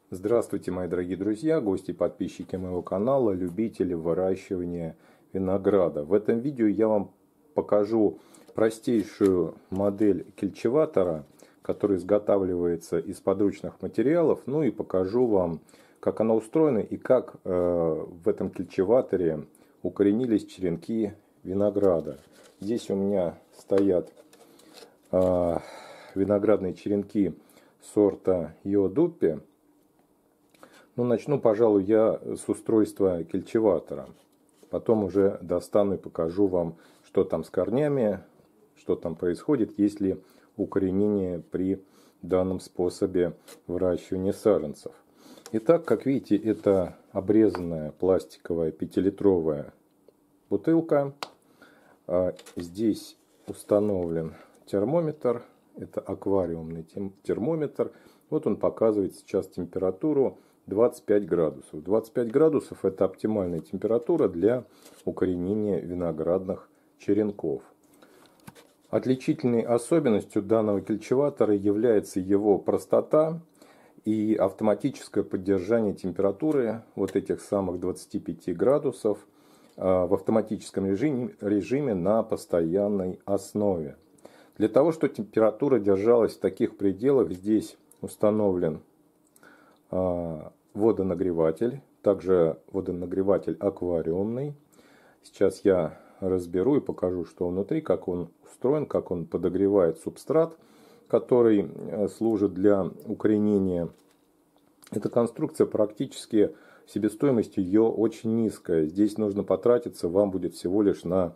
Здравствуйте, мои дорогие друзья, гости и подписчики моего канала, любители выращивания винограда. В этом видео я вам покажу простейшую модель кельчеватора, который изготавливается из подручных материалов. Ну и покажу вам, как она устроена и как в этом кельчеваторе укоренились черенки винограда. Здесь у меня стоят виноградные черенки сорта Йодуппи. Ну, начну, пожалуй, я с устройства кельчеватора. Потом уже достану и покажу вам, что там с корнями, что там происходит, есть ли укоренение при данном способе выращивания саженцев. Итак, как видите, это обрезанная пластиковая 5-литровая бутылка. Здесь установлен термометр. Это аквариумный термометр. Вот он показывает сейчас температуру 25 градусов. 25 градусов – это оптимальная температура для укоренения виноградных черенков. Отличительной особенностью данного кельчеватора является его простота и автоматическое поддержание температуры вот этих самых 25 градусов в автоматическом режиме на постоянной основе. Для того, чтобы температура держалась в таких пределах, здесь установлен водонагреватель, также водонагреватель аквариумный. Сейчас я разберу и покажу, что внутри, как он устроен, как он подогревает субстрат, который служит для укоренения. Эта конструкция практически, себестоимость ее очень низкая. Здесь нужно потратиться, вам будет всего лишь на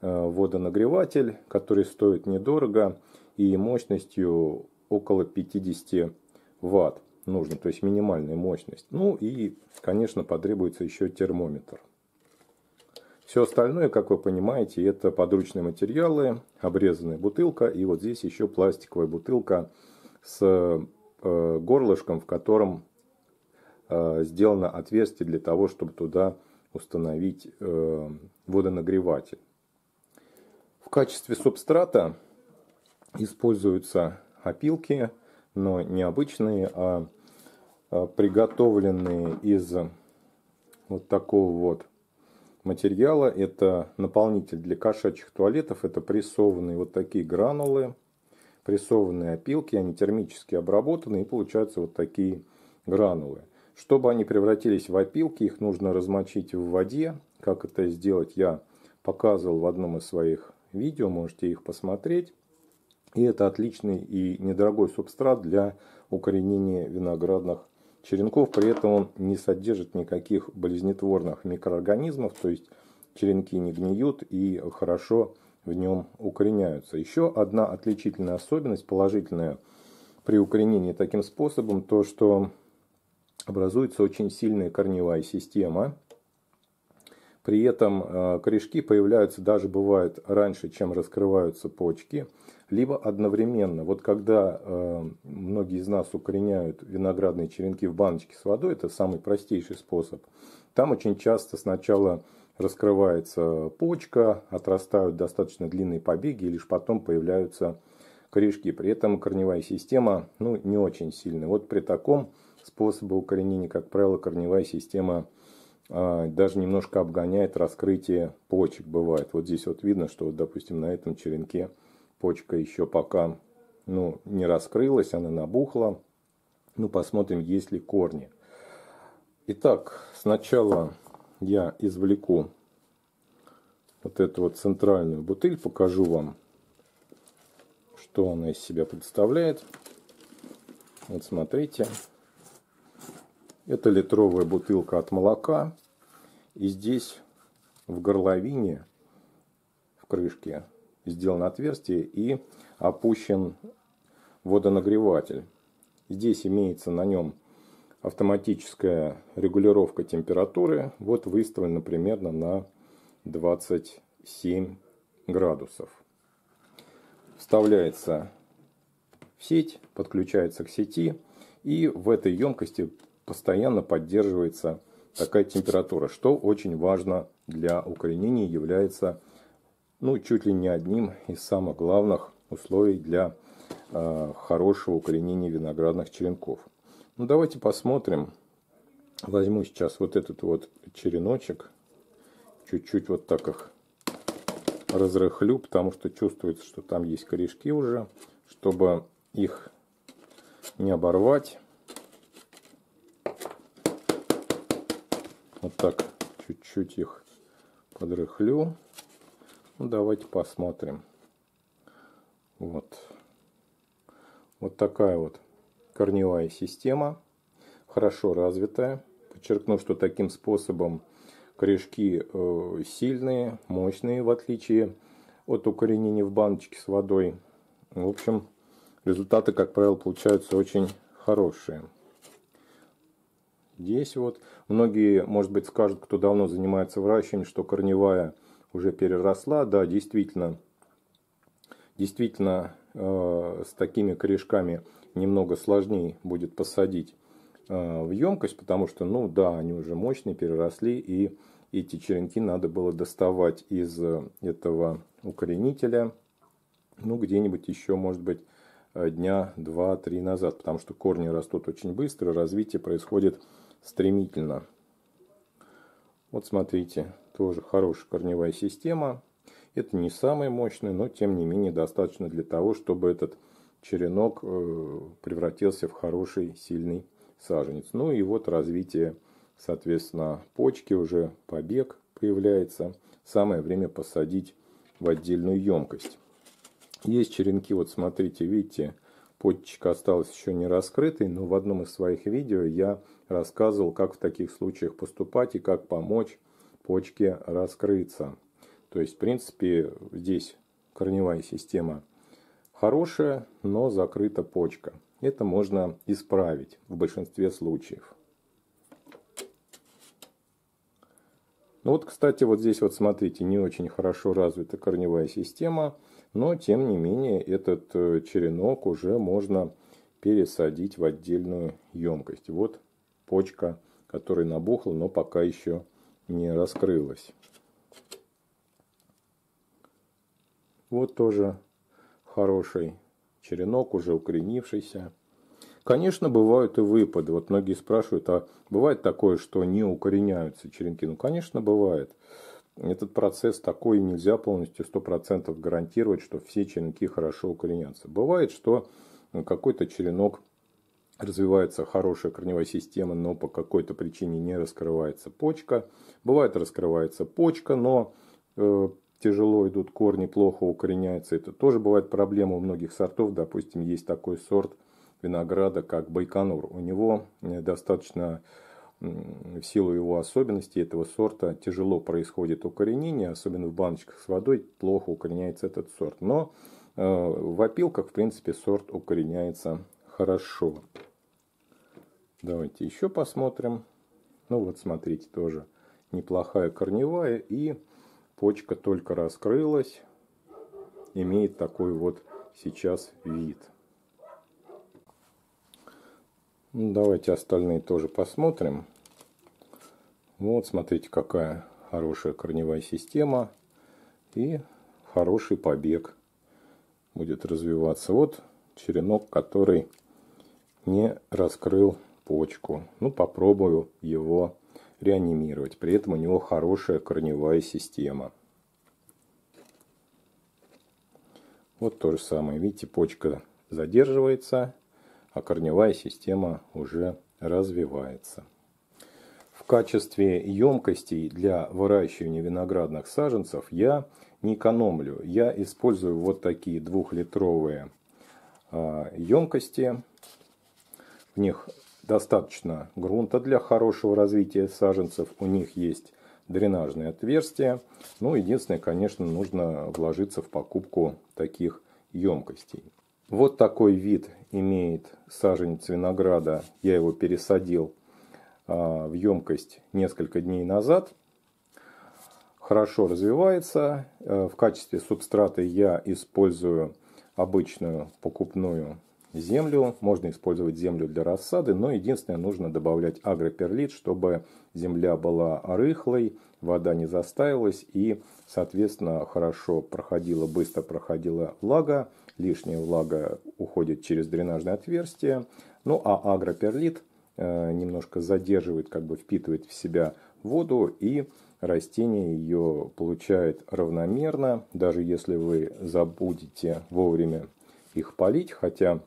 водонагреватель, который стоит недорого и мощностью около 50 Вт нужно, то есть минимальная мощность. Ну и, конечно, потребуется еще термометр. Все остальное, как вы понимаете, это подручные материалы, обрезанная бутылка и вот здесь еще пластиковая бутылка с горлышком, в котором сделано отверстие для того, чтобы туда установить водонагреватель. В качестве субстрата используются опилки, но не обычные, а приготовленные из вот такого вот материала. Это наполнитель для кошачьих туалетов, это прессованные вот такие гранулы, прессованные опилки, они термически обработаны и получаются вот такие гранулы. Чтобы они превратились в опилки, их нужно размочить в воде. Как это сделать, я показывал в одном из своих видео, можете их посмотреть. И это отличный и недорогой субстрат для укоренения виноградных черенков. При этом он не содержит никаких болезнетворных микроорганизмов, то есть черенки не гниют и хорошо в нем укореняются. Еще одна отличительная особенность, положительная при укоренении таким способом, то что образуется очень сильная корневая система. При этом корешки появляются даже бывает раньше, чем раскрываются почки, либо одновременно. Вот когда многие из нас укореняют виноградные черенки в баночке с водой, это самый простейший способ. Там очень часто сначала раскрывается почка, отрастают достаточно длинные побеги, и лишь потом появляются корешки. При этом корневая система не очень сильная. Вот при таком способе укоренения, как правило, корневая система даже немножко обгоняет раскрытие почек, бывает. Вот здесь вот видно, что, допустим, на этом черенке почка еще пока не раскрылась, она набухла. Посмотрим, есть ли корни. Итак, сначала я извлеку вот эту вот центральную бутыль, покажу вам, что она из себя представляет. Вот смотрите. Это литровая бутылка от молока. И здесь в горловине, в крышке, сделано отверстие и опущен водонагреватель. Здесь имеется на нем автоматическая регулировка температуры. Вот выставлена примерно на 27 градусов. Вставляется в сеть, подключается к сети. И в этой емкости постоянно поддерживается такая температура, что очень важно для укоренения, является чуть ли не одним из самых главных условий для хорошего укоренения виноградных черенков. Ну, давайте посмотрим. Возьму сейчас вот этот вот череночек. Чуть-чуть вот так их разрыхлю, потому что чувствуется, что там есть корешки уже. Чтобы их не оборвать. Вот так чуть-чуть их подрыхлю. Ну, давайте посмотрим. Вот. Вот такая вот корневая система. Хорошо развитая. Подчеркну, что таким способом корешки сильные, мощные, в отличие от укоренения в баночке с водой. В общем, результаты, как правило, получаются очень хорошие. Здесь вот многие, может быть, скажут, кто давно занимается выращиванием, что корневая уже переросла. Да, действительно, с такими корешками немного сложнее будет посадить в емкость, потому что, ну да, они уже мощные, переросли, и эти черенки надо было доставать из этого укоренителя, ну, где-нибудь еще, может быть, дня 2-3 назад, потому что корни растут очень быстро, развитие происходит стремительно. Вот смотрите, тоже хорошая корневая система. Это не самая мощная, но тем не менее достаточно для того, чтобы этот черенок превратился в хороший, сильный саженец. Ну и вот развитие, соответственно, почки, уже побег появляется. Самое время посадить в отдельную емкость. Есть черенки, вот смотрите, видите, почечка осталась еще не раскрытой, но в одном из своих видео я рассказывал, как в таких случаях поступать и как помочь почке раскрыться. То есть, в принципе, здесь корневая система хорошая, но закрыта почка. Это можно исправить в большинстве случаев. Ну вот, кстати, вот здесь вот смотрите, не очень хорошо развита корневая система, но тем не менее этот черенок уже можно пересадить в отдельную емкость. Вот почка, которая набухла, но пока еще не раскрылась. Вот тоже хороший черенок, уже укоренившийся. Конечно, бывают и выпады. Вот многие спрашивают, а бывает такое, что не укореняются черенки? Ну, конечно, бывает. Этот процесс такой, нельзя полностью 100% гарантировать, что все черенки хорошо укоренятся. Бывает, что какой-то черенок развивается хорошая корневая система, но по какой-то причине не раскрывается почка. Бывает, раскрывается почка, но тяжело идут корни, плохо укореняются. Это тоже бывает проблема у многих сортов. Допустим, есть такой сорт винограда, как Байконур. У него достаточно, в силу его особенностей этого сорта, тяжело происходит укоренение, особенно в баночках с водой, плохо укореняется этот сорт. Но в опилках, в принципе, сорт укореняется хорошо. Давайте еще посмотрим. Ну вот, смотрите, тоже неплохая корневая, и почка только раскрылась, имеет такой вот сейчас вид. Давайте остальные тоже посмотрим. Вот, смотрите, какая хорошая корневая система. И хороший побег будет развиваться. Вот черенок, который не раскрыл почку. Ну, попробую его реанимировать. При этом у него хорошая корневая система. Вот то же самое. Видите, почка задерживается, а корневая система уже развивается. В качестве емкостей для выращивания виноградных саженцев я не экономлю. Я использую вот такие 2-литровые емкости. В них достаточно грунта для хорошего развития саженцев. У них есть дренажные отверстия. Ну, единственное, конечно, нужно вложиться в покупку таких емкостей. Вот такой вид имеет саженец винограда. Я его пересадил в емкость несколько дней назад. Хорошо развивается. В качестве субстрата я использую обычную покупную землю. Можно использовать землю для рассады, но единственное, нужно добавлять агроперлит, чтобы земля была рыхлой, вода не застаивалась и, соответственно, быстро проходила влага. Лишняя влага уходит через дренажное отверстие. Ну а агроперлит немножко задерживает, впитывает в себя воду, и растение ее получает равномерно, даже если вы забудете вовремя их полить. Хотя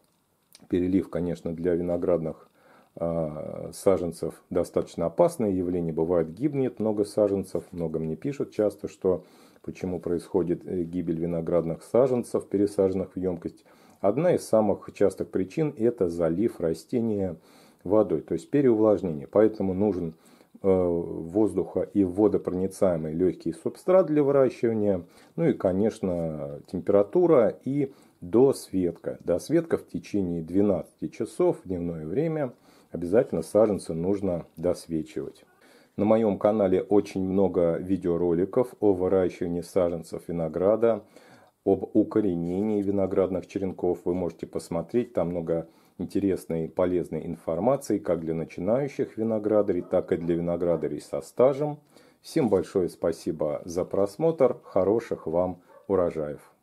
перелив, конечно, для виноградных саженцев достаточно опасное явление. Бывает, гибнет много саженцев. Много мне пишут часто, почему происходит гибель виноградных саженцев, пересаженных в емкость. Одна из самых частых причин – это залив растения водой, то есть переувлажнение. Поэтому нужен воздуха и водопроницаемый легкий субстрат для выращивания. Ну и, конечно, температура и досветка. Досветка в течение 12 часов в дневное время. Обязательно саженцы нужно досвечивать. На моем канале очень много видеороликов о выращивании саженцев винограда, об укоренении виноградных черенков. Вы можете посмотреть, там много интересной и полезной информации как для начинающих виноградарей, так и для виноградарей со стажем. Всем большое спасибо за просмотр. Хороших вам урожаев!